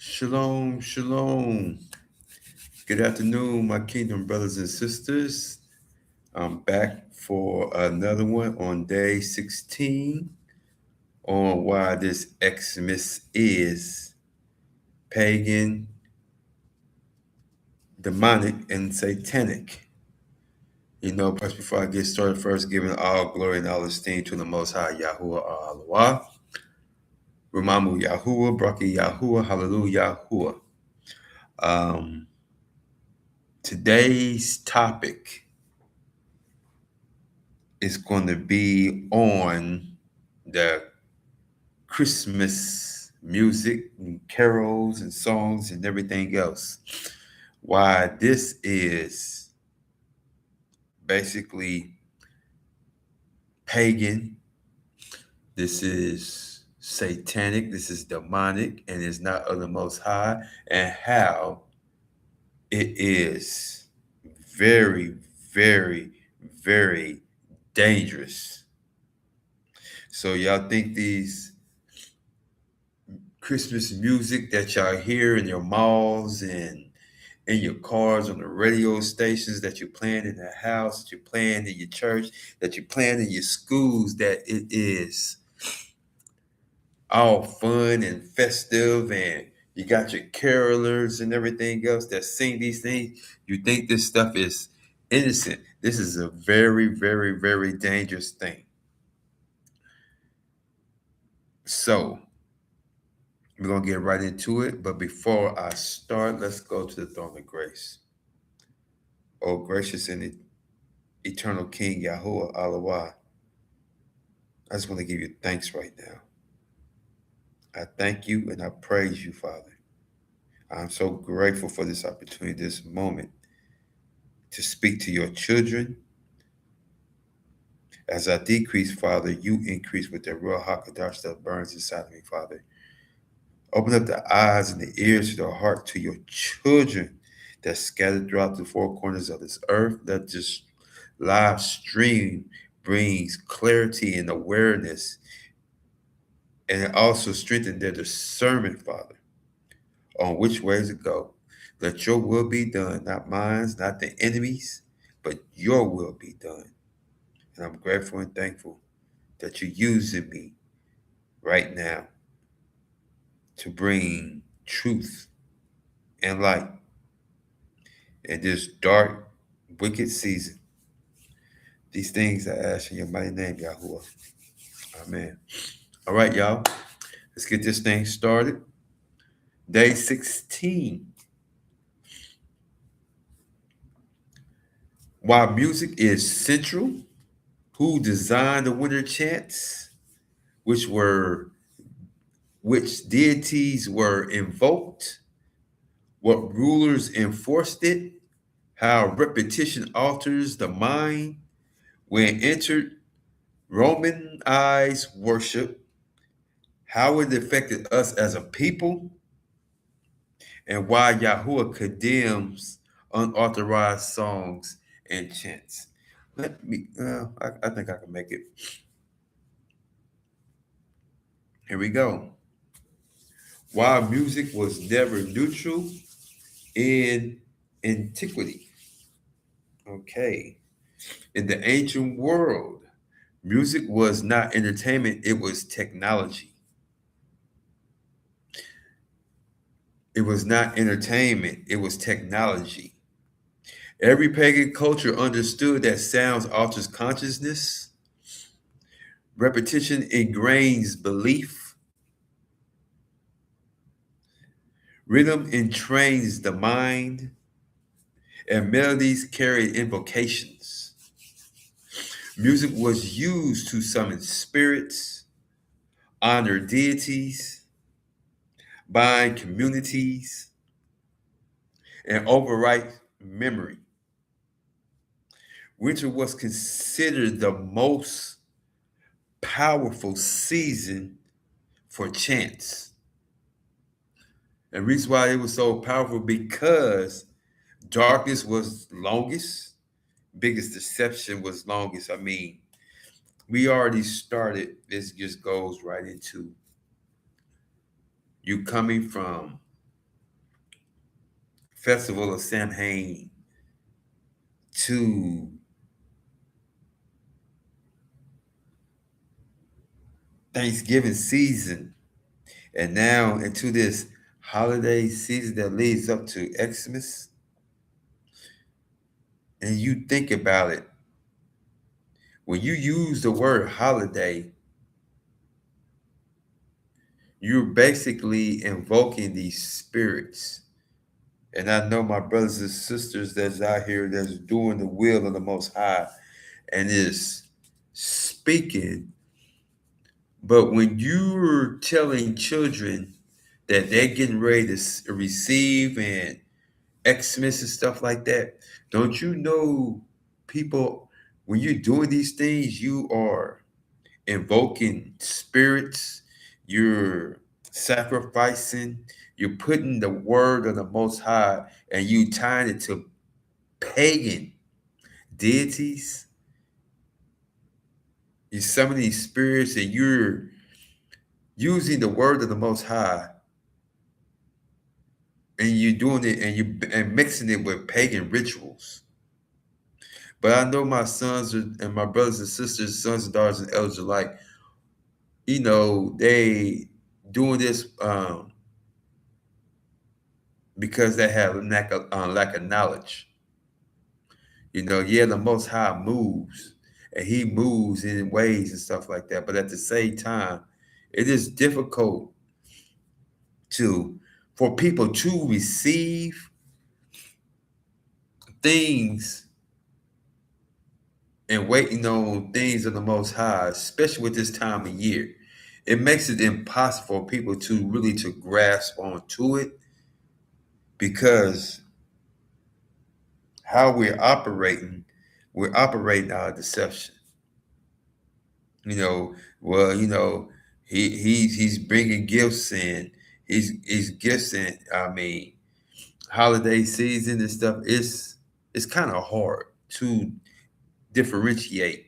Shalom, shalom. Good afternoon, my kingdom brothers and sisters. I'm back for another one on day 16 on why this Xmas is pagan, demonic, and satanic. First before I get started, first giving all glory and all esteem to the Most High Yahuwah Allah. Ramamu Yahuwah, Braki Yahuwah, Hallelujah Yahuwah. Um, Today's topic is going to be on the Christmas music and carols and songs and everything else. Why this is basically pagan, this is satanic, this is demonic, and is not of the Most High, and how it is very, very, very dangerous. So y'all think these Christmas music that y'all hear in your malls and in your cars, on the radio stations, that you're playing in the house, that you're playing in your church, that you're playing in your schools, that it is all fun and festive, and you got your carolers and everything else that sing these things. You think this stuff is innocent. This is a very, very, very dangerous thing. So we're going to get right into it. But before I start, let's go to the throne of grace. Oh, gracious and eternal King, Yahuwah, Allah, I just want to give you thanks right now. I thank you and I praise you, Father. I'm so grateful for this opportunity, this moment, to speak to your children. As I decrease, Father, you increase with the real HaKadosh that burns inside of me, Father. Open up the eyes and the ears to the heart to your children that's scattered throughout the four corners of this earth. Let this live stream brings clarity and awareness, and it also strengthens their discernment, Father, on which ways to go. Let your will be done, not mine, not the enemy's, but your will be done. And I'm grateful and thankful that you're using me right now to bring truth and light in this dark, wicked season. These things I ask in your mighty name, Yahuwah. Amen. All right, y'all. Let's get this thing started. Day 16. While music is central, who designed the winter chants, which were which deities were invoked, what rulers enforced it, how repetition alters the mind when entered Romanized worship, how it affected us as a people, and why Yahuwah condemns unauthorized songs and chants. I think I can make it. Here we go. Why music was never neutral in antiquity. Okay. In the ancient world, music was not entertainment, it was technology. It was not entertainment, it was technology. Every pagan culture understood that sounds alters consciousness, repetition ingrains belief, rhythm entrains the mind, and melodies carried invocations. Music was used to summon spirits, honor deities, bind communities, and overwrite memory. Winter was considered the most powerful season for chants. And the reason why it was so powerful because darkness was longest, biggest deception was longest. I mean, we already started, this just goes right into you coming from festival of Samhain to Thanksgiving season, and now into this holiday season that leads up to Xmas, and you think about it, when you use the word holiday, you're basically invoking these spirits. And I know my brothers and sisters that's out here that's doing the will of the Most High and is speaking. But when you're telling children that they're getting ready to receive and Xmas and stuff like that, don't you know people, when you're doing these things, you are invoking spirits, you're sacrificing, you're putting the word of the Most High and you tying it to pagan deities. You summon these spirits and you're using the word of the Most High and you're doing it and mixing it with pagan rituals. But I know my sons and my brothers and sisters, sons and daughters and elders alike, they doing this because they have a lack of knowledge. Yeah, the Most High moves, and He moves in ways and stuff like that. But at the same time, it is difficult to for people to receive things and waiting on things of the Most High, especially with this time of year. It makes it impossible for people to really to grasp onto it because how we're operating out of deception. Well, he's bringing gifts in. He's gifts in. I mean, holiday season and stuff. It's kind of hard to differentiate.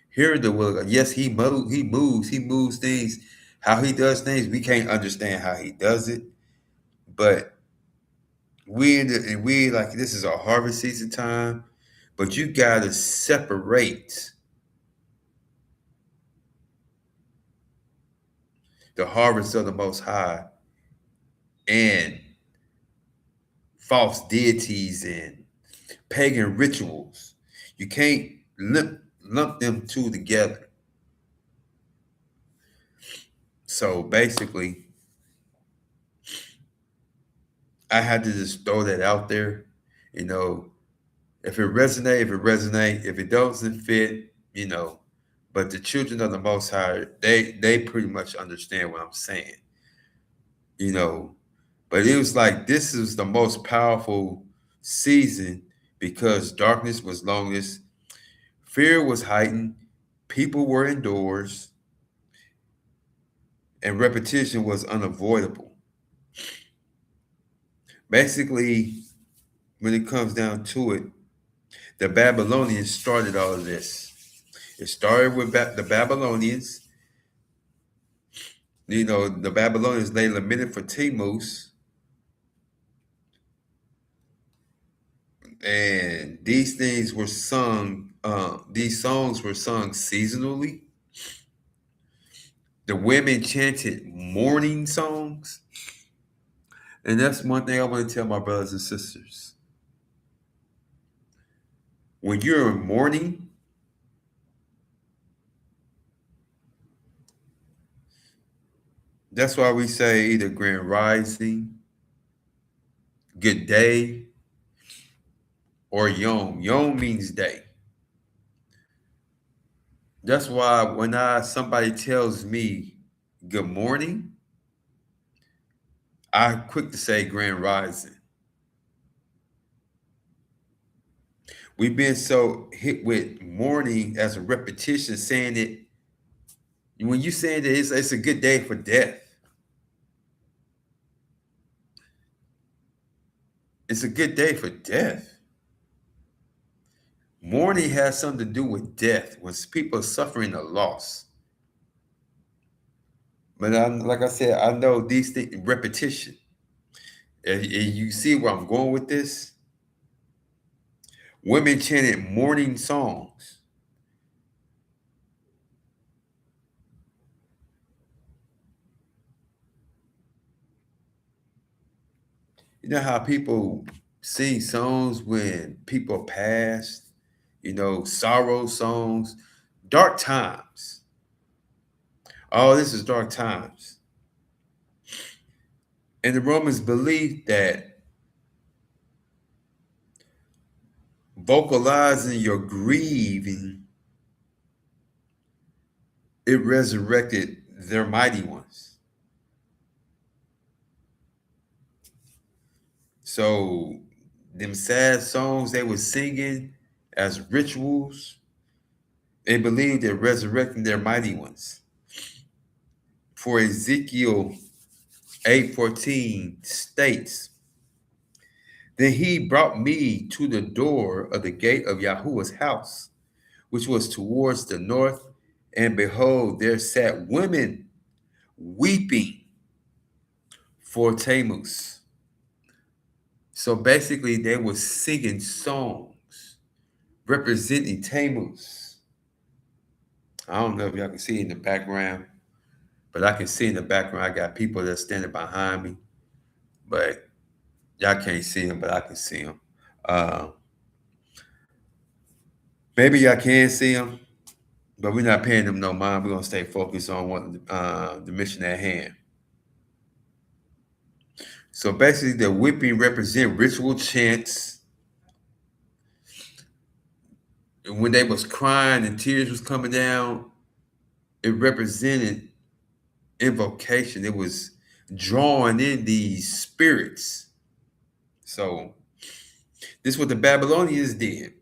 Here in the world, yes, he moves things. How he does things, we can't understand how he does it. But we like this is a harvest season time, but you gotta separate the harvest of the Most High and false deities and pagan rituals. You can't lump them two together. So basically, I had to just throw that out there. You know, if it resonate, if it resonate, if it doesn't fit, But the children of the Most High, they pretty much understand what I'm saying. You know, but it was like this is the most powerful season because darkness was longest, fear was heightened, people were indoors, and repetition was unavoidable. Basically, when it comes down to it, the Babylonians started all of this. It started with the Babylonians. The Babylonians, they lamented for Tammuz, and these things were sung. These songs were sung seasonally. The women chanted mourning songs, and that's one thing I want to tell my brothers and sisters. When you're in mourning, that's why we say either grand rising, good day, or yom. Yom means day. That's why when somebody tells me good morning, I'm quick to say grand rising. We've been so hit with morning as a repetition, saying it. When you saying that it's a good day for death, it's a good day for death. Mourning has something to do with death when people are suffering a loss. But like I said, I know these things repetition. And you see where I'm going with this? Women chanted mourning songs. You know how people sing songs when people passed, sorrow songs, dark times. Oh, this is dark times. And the Romans believed that vocalizing your grieving, it resurrected their mighty ones. So them sad songs they were singing as rituals, they believed they're resurrecting their mighty ones. For Ezekiel 8:14 states, then he brought me to the door of the gate of Yahuwah's house, which was towards the north, and behold, there sat women weeping for Tammuz. So basically, they were singing songs representing Tammuz. I don't know if y'all can see in the background, but I can see in the background, I got people that are standing behind me, but y'all can't see them, but I can see them. Uh, Maybe y'all can see them, but we're not paying them no mind. We're going to stay focused on the mission at hand. So basically, the whipping represent ritual chants. And when they was crying and tears was coming down, it represented invocation. It was drawing in these spirits. So this is what the Babylonians did.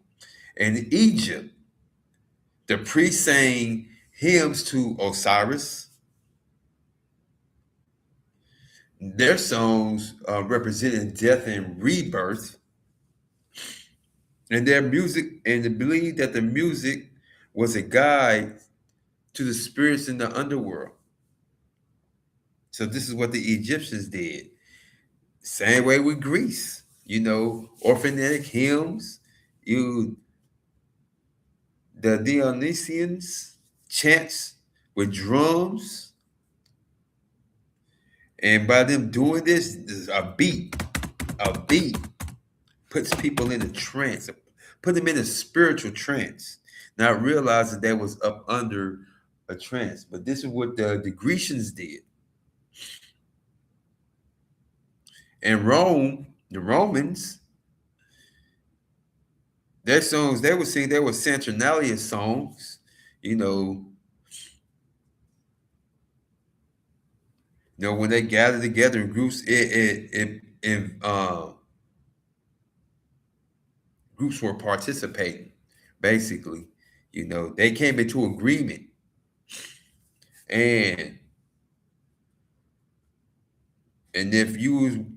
In Egypt, the priests sang hymns to Osiris. Their songs represented death and rebirth. And their music, and they believed that the music was a guide to the spirits in the underworld. So this is what the Egyptians did. Same way with Greece, orphanetic hymns, you the Dionysians chants with drums, and by them doing this, a beat puts people in a trance, put them in a spiritual trance, not realizing they was up under a trance. But this is what the Grecians did. In Rome, the Romans, their songs they would sing, they were Saturnalia songs, you know, when they gathered together in groups, groups were participating. Basically, they came into agreement, and if you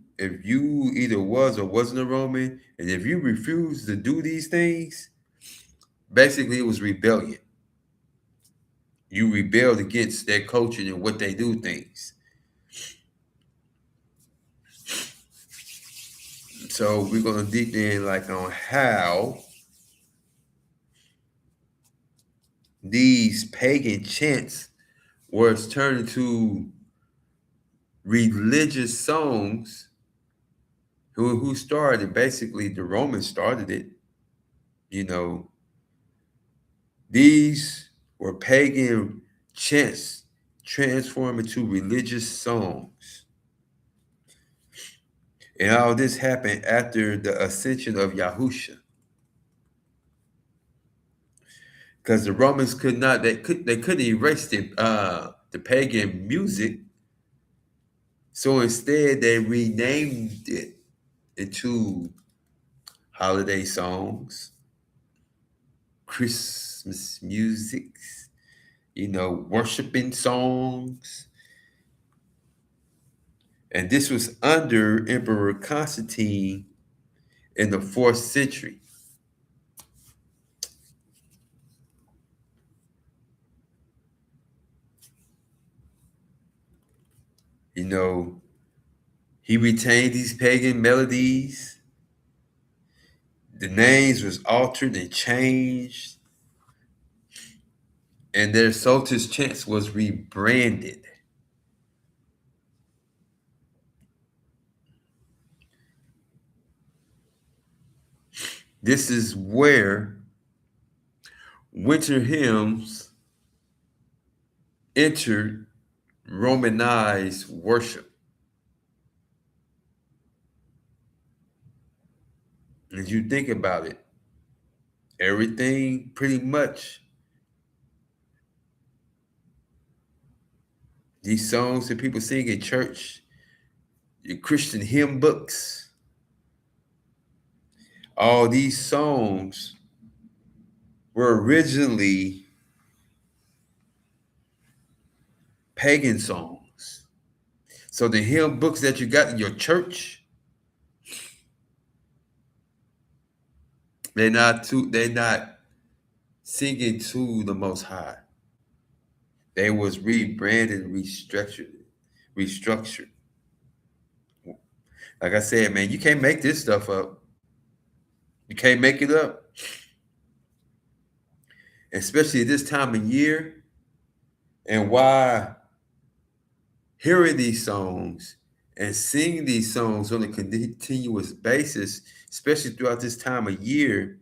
either was or wasn't a Roman, and if you refused to do these things, basically it was rebellion. You rebelled against their culture and what they do things. So we're gonna deep in like on how these pagan chants was turned into religious songs. Who started? Basically, the Romans started it. You know, these were pagan chants transformed into religious songs. And all this happened after the ascension of Yahusha. Because the Romans couldn't erase the pagan music. So instead they renamed it into holiday songs, Christmas music, worshiping songs. And this was under Emperor Constantine in the 4th century. He retained these pagan melodies. The names was altered and changed, and their solstice chants was rebranded. This is where winter hymns entered Romanized worship. As you think about it, everything pretty much, these songs that people sing in church, your Christian hymn books, all these songs were originally pagan songs. So the hymn books that you got in your church, they're not singing to the Most High. They was rebranded, restructured. Like I said, man, you can't make this stuff up. You can't make it up, especially at this time of year. And why hearing these songs and singing these songs on a continuous basis, especially throughout this time of year,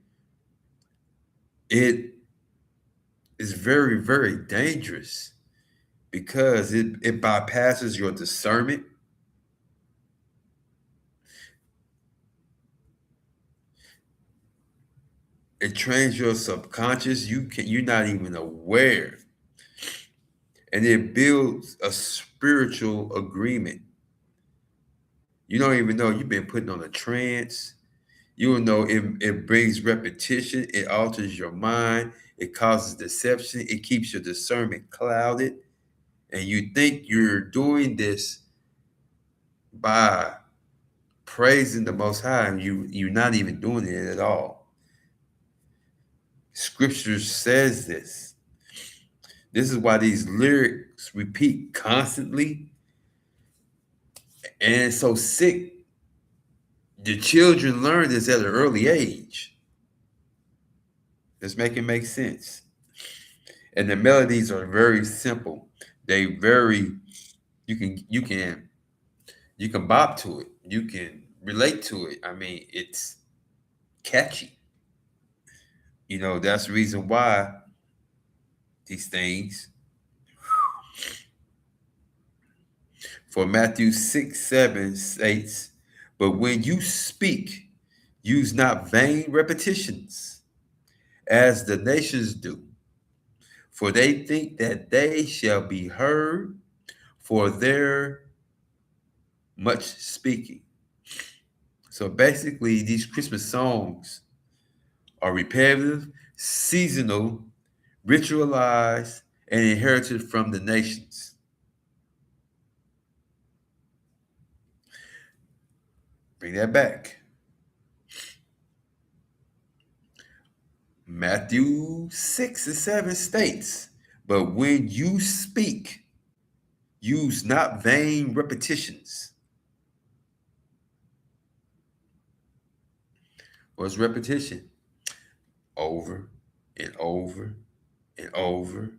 it is very, very dangerous because it bypasses your discernment. It trains your subconscious. You're not even aware. And it builds a spiritual agreement. You don't even know you've been putting on a trance. You will know it brings repetition, it alters your mind, it causes deception, it keeps your discernment clouded. And you think you're doing this by praising the Most High, and you're not even doing it at all. Scripture says this. This is why these lyrics repeat constantly. And it's so sick. The children learn this at an early age. Let's make it make sense. And the melodies are very simple. They very you can bop to it. You can relate to it. I mean, it's catchy. You know, that's the reason why these things. For Matthew 6:7 states, but when you speak, use not vain repetitions, as the nations do, for they think that they shall be heard for their much speaking. So basically, these Christmas songs are repetitive, seasonal, ritualized, and inherited from the nations. Bring that back. Matthew 6:7 states, but when you speak, use not vain repetitions. What's repetition? Over and over and over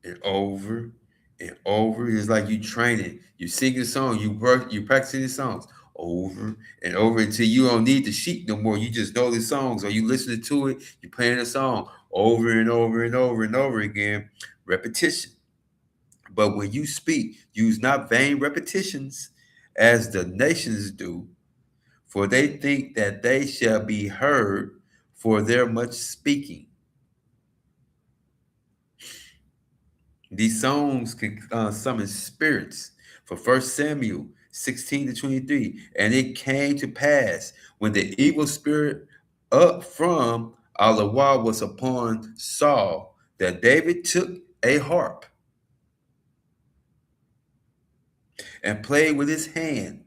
and over and over. It's like you training. You sing a song, you practicing the songs over and over until you don't need the sheet no more. You just know the songs, or you listening to it, you playing a song over and over and over and over again. Repetition. But when you speak, use not vain repetitions as the nations do, for they think that they shall be heard for their much speaking. These songs can summon spirits. For 1 Samuel 16-23, and it came to pass when the evil spirit up from Allah was upon Saul, that David took a harp and played with his hand.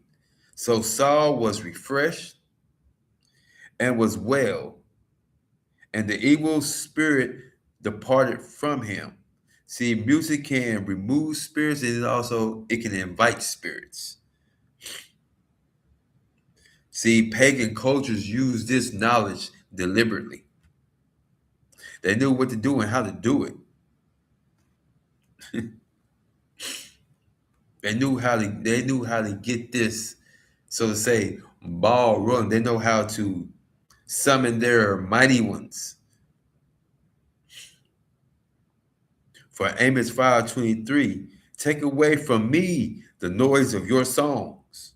So Saul was refreshed and was well, and the evil spirit departed from him. See, music can remove spirits, and it can invite spirits. See, pagan cultures use this knowledge deliberately. They knew what to do and how to do it. They knew how to get this, so to say, ball rolling. They know how to summon their mighty ones. For Amos 5:23, take away from me the noise of your songs,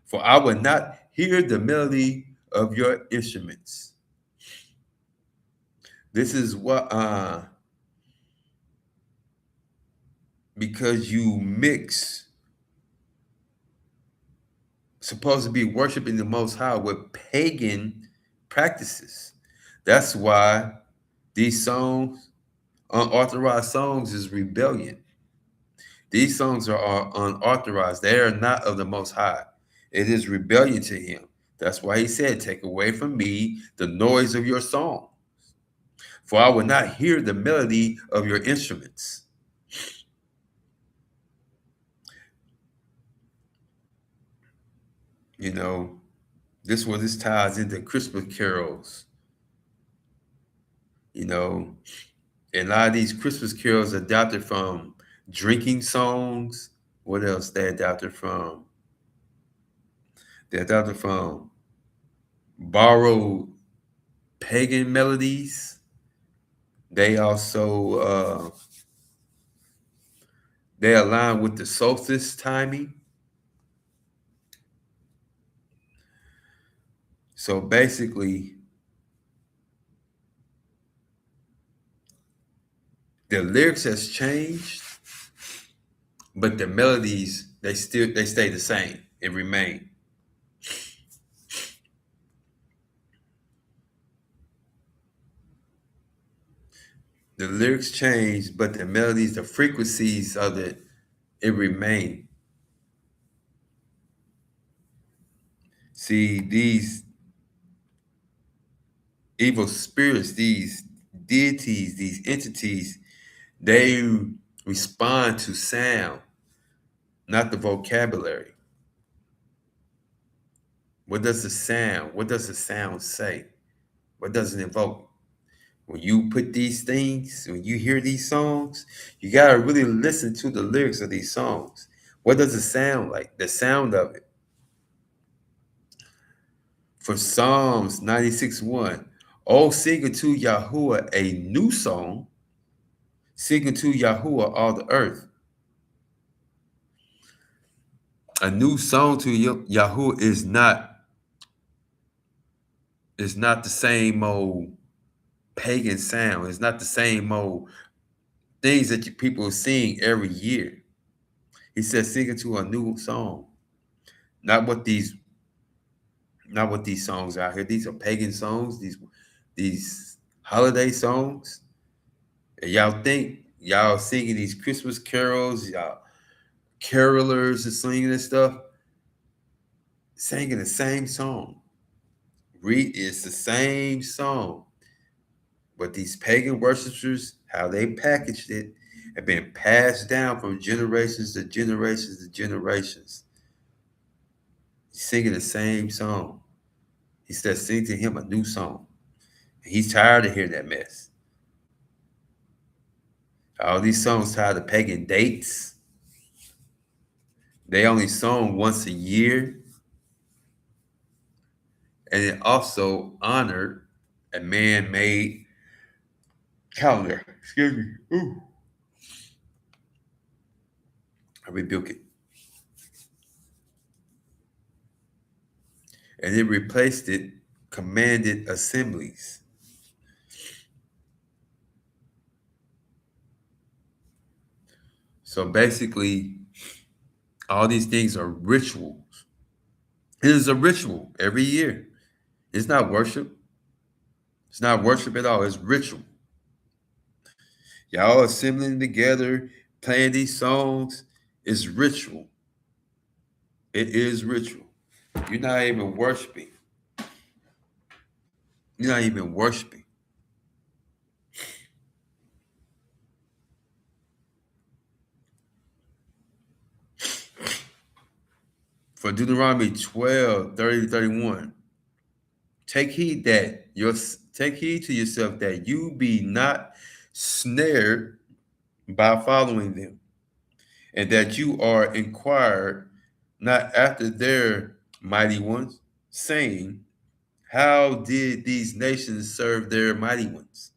for I will not hear the melody of your instruments. This is what because you mix supposed to be worshiping the Most High with pagan practices. That's why these songs, unauthorized songs, is rebellion. These songs are unauthorized. They are not of the Most High. It is rebellion to Him. That's why He said, "Take away from me the noise of your song, for I will not hear the melody of your instruments." You know, this ties into Christmas carols. You know, and a lot of these Christmas carols adapted from drinking songs. What else they adapted from? They adapted from borrowed pagan melodies. They also they align with the solstice timing. So basically, the lyrics has changed, but the melodies they stay the same. It remain. The lyrics change, but the melodies, the frequencies of it remain. See, these evil spirits, these deities, these entities, they respond to sound, not the vocabulary. What does the sound? What does the sound say? What does it invoke? When you put these things, when you hear these songs, you gotta really listen to the lyrics of these songs. What does it sound like? The sound of it. For Psalms 96:1, oh, sing unto Yahuwah a new song, sing unto Yahuwah all the earth. A new song to Yahoo is not the same old pagan sound. It's not the same old things that people are seeing every year. He says, sing to a new song. Not what these not what these songs out here. These are pagan songs, these holiday songs. And y'all think y'all singing these Christmas carols, y'all carolers are singing this stuff, singing the same song. Read it's the same song. But these pagan worshipers, how they packaged it, have been passed down from generations to generations to generations, singing the same song. He said, sing to him a new song. He's tired of hearing that mess. All these songs tied to pagan dates. They only sung once a year. And it also honored a man-made calendar. Excuse me. Ooh. I rebuke it. And it replaced it, commanded assemblies. So basically, all these things are rituals. It is a ritual every year. It's not worship. It's not worship at all. It's ritual. Y'all assembling together, playing these songs is ritual. It is ritual. You're not even worshiping. You're not even worshiping. For Deuteronomy 12, 30 to 31, take heed that your take heed to yourself that you be not snared by following them, and that you are inquired not after their mighty ones, saying, how did these nations serve their mighty ones?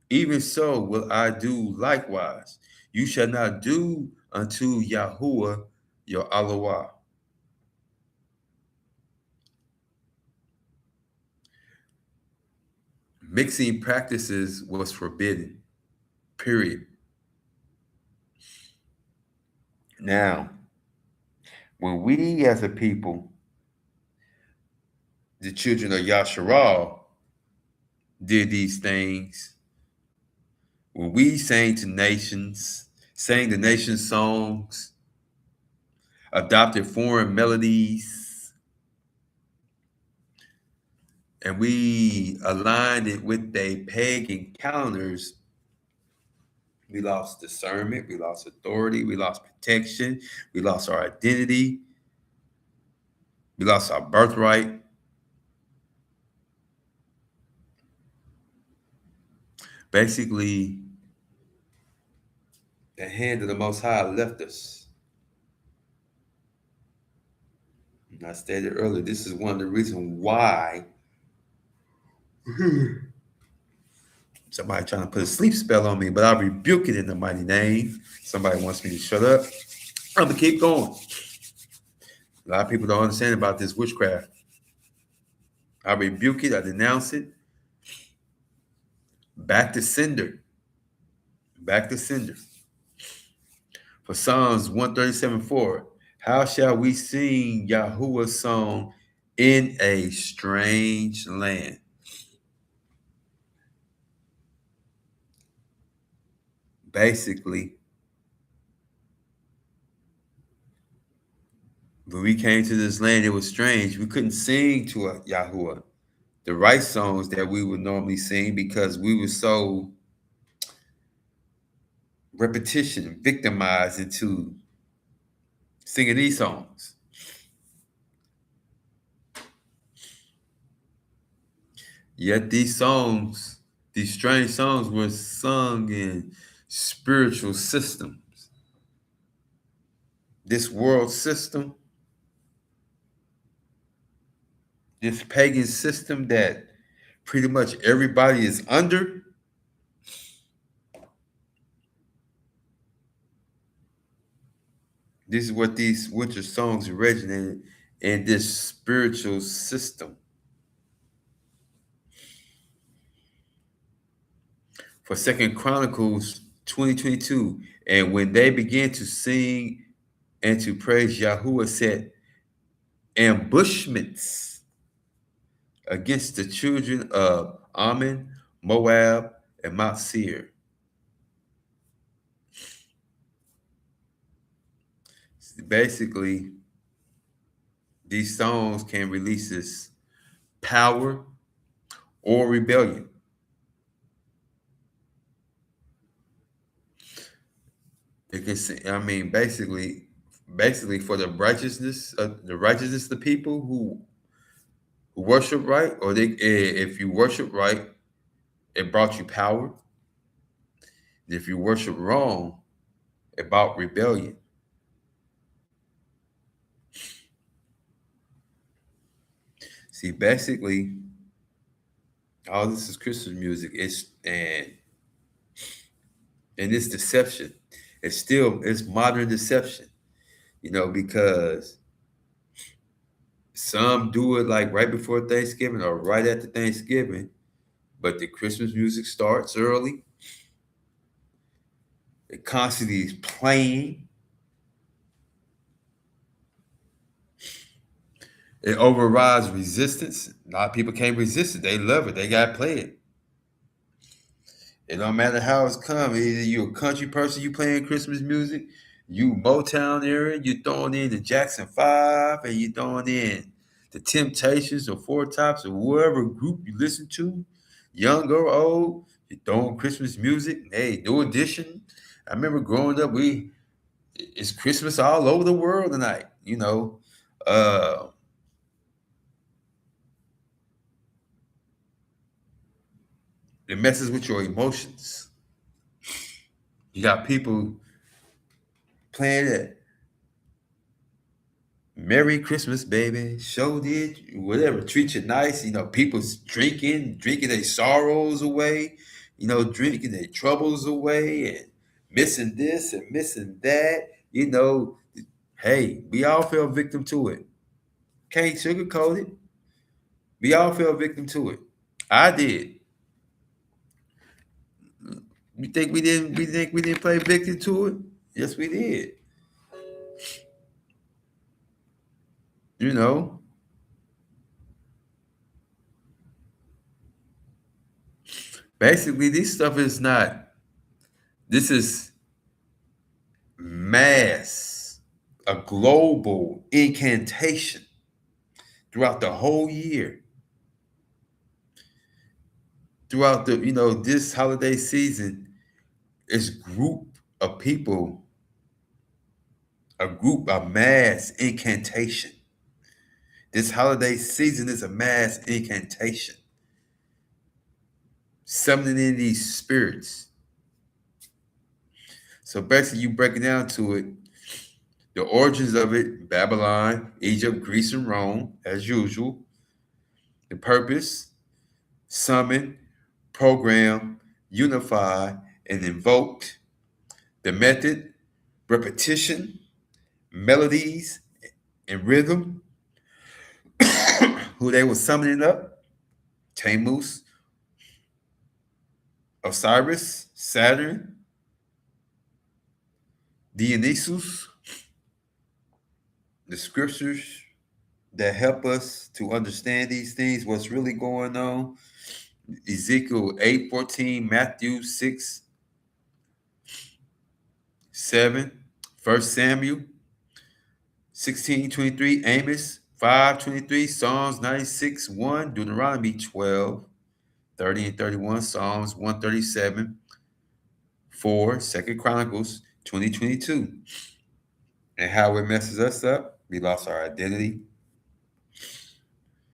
Even so will I do likewise. You shall not do unto Yahuwah your Elohim. Mixing practices was forbidden. Period. Now, when we as a people, the children of Yasharal, did these things, when we sang to nations, sang the nation's songs, adopted foreign melodies, and we aligned it with the pagan calendars, we lost discernment, we lost authority, we lost protection, we lost our identity, we lost our birthright. Basically, the hand of the Most High left us. And I stated earlier, this is one of the reasons why somebody trying to put a sleep spell on me, but I rebuke it in the mighty name. Somebody wants me to shut up. I'm gonna keep going. A lot of people don't understand about this witchcraft. I rebuke it, I denounce it. Back to sender. Back to sender. For Psalms 137:4, how shall we sing Yahuwah's song in a strange land? Basically, when we came to this land, it was strange. We couldn't sing to a Yahuwah the right songs that we would normally sing because we were so repetition, victimized into singing these songs. Yet these songs, these strange songs were sung in spiritual systems. This world system, this pagan system that pretty much everybody is under, this is what these winter songs originated in this spiritual system. For Second Chronicles 20:22, and when they began to sing and to praise Yahuwah, set ambushments against the children of Ammon, Moab, and Mount Seir. Basically, these songs can release this power or rebellion. It can say, I mean, basically for the righteousness of the people who worship right, or if you worship right, it brought you power. If you worship wrong, it brought rebellion. See, basically, all this is Christmas music. And it's deception. It's modern deception, because some do it like right before Thanksgiving or right after Thanksgiving, but the Christmas music starts early. It constantly is playing. It overrides resistance. A lot of people can't resist it. They love it. They gotta play it. It don't matter how it's come. Either you a country person, you playing Christmas music, you Motown area, you throwing in the Jackson 5, and you throwing in the Temptations or Four Tops or whatever group you listen to, young or old, you throwing Christmas music. Hey, New Edition. I remember growing up, it's Christmas all over the world tonight. Uh, it messes with your emotions. You got people playing it. Merry Christmas, baby. Show did whatever. Treat you nice. People's drinking their sorrows away. Drinking their troubles away and missing this and missing that. Hey, we all fell victim to it. Can't sugarcoat it. We all fell victim to it. I did. You think we didn't? We think we didn't play victim to it? Yes, we did. You know, basically, this stuff is not. This is mass, a global incantation throughout the whole year, throughout this holiday season. It's of people, a mass incantation. This holiday season is a mass incantation, summoning in these spirits. So basically, you break it down to it, the origins of it: Babylon, Egypt, Greece, and Rome, as usual. The purpose: summon, program, unify, and invoked. The method: repetition, melodies, and rhythm. Who they were summoning up: Tammuz, Osiris, Saturn, Dionysus. The scriptures that help us to understand these things, what's really going on: Ezekiel 8:14, Matthew 6:7, 1 Samuel 16:23, Amos 5:23, Psalms 96:1, Deuteronomy 12:30 and 31, Psalms 137, 4, 2 Chronicles 20:22. And how it messes us up: we lost our identity,